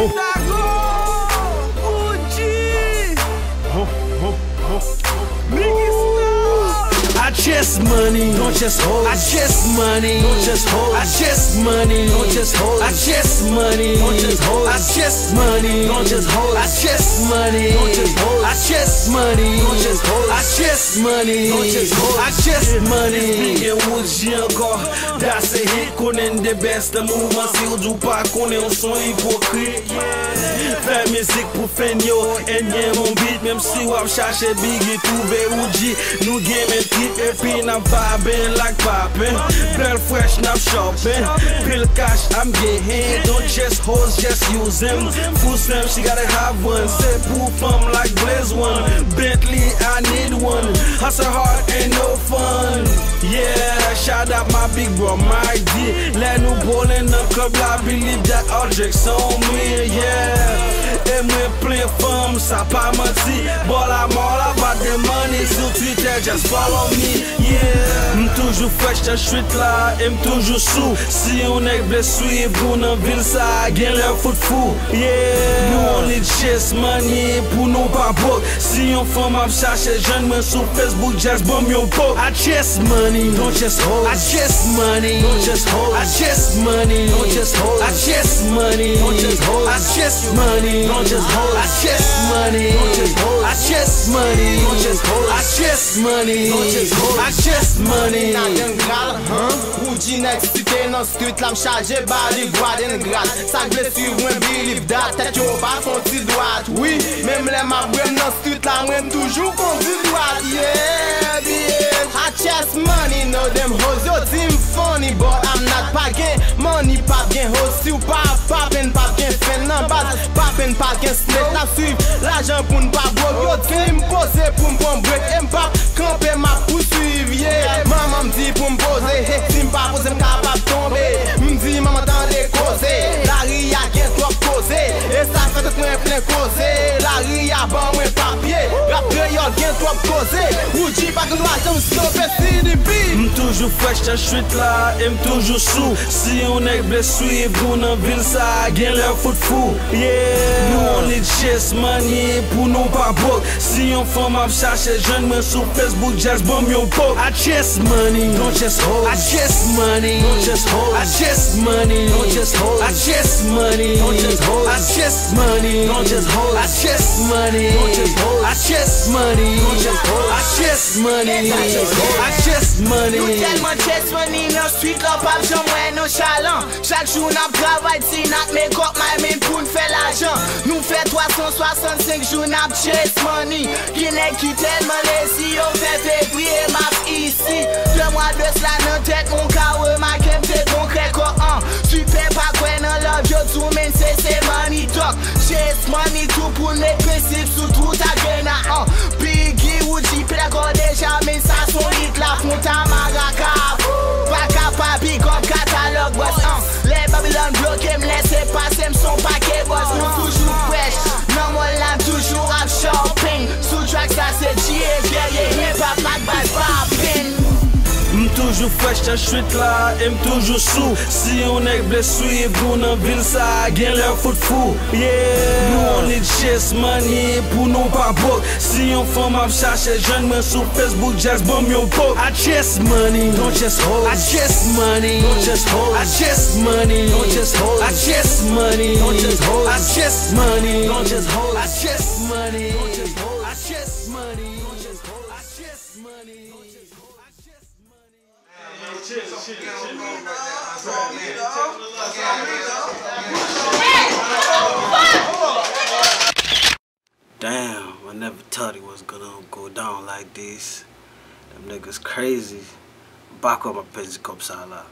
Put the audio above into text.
I chase money, don't just hold. I chase money, don't just hold. I chase money, don't just hold. I chase money, don't just hold. I chase money, don't just hold. I chase money, don't just hold. I chase money, don't just hold. I chase money, don't just hold. I chase money. Speaking hoje encore, dá-se hit konen de beste mouvement. Si ou do pas konen on son hypocrite. Fais musique pour fenyo, enye mon beat. Même si wap cherche big, trouve Uji, nous game et trip. Et puis n'a vibing like poppin'. Bell fresh, not shopping. Pill cash, I'm getting. Don't just hoes, just use them. Full slam, she gotta have one. Say poof, I'm like Blaze one. Bentley, I need one. Hustle hard, ain't no fun. Yeah, shout out my big bro, Mike D. Let nous ball in the club, I believe that object's on me, yeah. Et moi plein femme, ça pas menti. Ball I'm all about the money. Sur Twitter, just follow me, yeah. M'toujours fresh dans street là, et m'toujours sous. Si on est blessé, pour nos villes, ça gagne leur foot fou, yeah. Nous on need chase money, pour nous pas broke. Si on femme à chercher jeune, moi sur Facebook, just bomb your poke. I chase money, don't just hold. I chase money, don't just hold. I chase money, don't just hold. I chase money, don't just hold. I chase money, don't just hold. I chase money, don't just hold. I chase money, don't just hold. I chase money, don't just hold. I chase money. Uji next cité dans street la m'charge bali grade and grade. Ça glisse sur moi believe that. Tête yo pas son petit droite. Oui, même les mabouem dans street la moi toujours conduit droite. Yeah, bitch. I chase money, know them hoes yo team funny, but I'm not packing money, pap gen hoes. Si ou pas poppin', pap gen fin nan bas. Poppin', pap gen snake la suivre. L'argent pour n'pas broke, yo team pose pour m'pon break. M'pap camper ma poursuivre, yeah. Maman m'dit pour m'poser, hey, si m'pas pose m'capable tomber. M'dit maman t'en décauser. La ria gen trop causé, et ça fait tout moins plein causé. La ria ban moins papier, rap créole gen trop causé. Uji pas que nous attendons stopper CDB. M'toujours fresh dans street là, et m'toujours sous. Si on est blessé, pour nos villes, ça gagne leur foot fou, yeah. Nous on need chase money, pour nous pas broke. Si on femme à chercher jeune, moi sur Facebook, just bomb your poke. I chase money, don't just hold. I chase money, don't just hold. I chase money, don't just hold. I chase money, don't just hold. I chase money, don't just hold. I chase money, don't just hold. I chase money, don't just hold. I chase money, don't just hold. I chase money. Nous tellement chase money dans street là, pas besoin moins nonchalant. Chaque jour n'a travail, si n'a make up my main pour faire l'argent. Nous fait 365 jours n'a chase money. Qui n'est qui tellement laissé, on fait février m'a ici. 2 mois de cela dans tête mon carreau, ma kem c'est concret quoi. Super pas quoi dans love, je tout men c'est money talk. Chase money tout pour les principes, sous tout ta gaine. Biggie Uji, d'accord déjà, mais ça son hit la fonte à Maracas. Pas capable, big up catalogue boss. Les Babylon bloqués, me laissez passer, m'son paquet boss. Nous toujours fresh, non moi là toujours rap shopping. Sous track ça c'est G.A. pas bad poppin'. M'toujours fresh dans street là, et m'toujours sous. Si on est blessé, pour nos villes, ça gagne leur foot fou, yeah. Nous on need chase money, pour nous pas broke. Si on femme à chercher jeune, moi sur Facebook, just bomb your poke. I chase money, don't just hold. I chase money, don't just hold. I chase money, don't just hold. I chase money, don't just hold. I chase money, don't just hold. I chase money, don't just hold. I chase money, don't just hold. I chase money, don't just hold. Damn, I never thought it was gonna go down like this. Them niggas crazy. Back up my page comme ça là.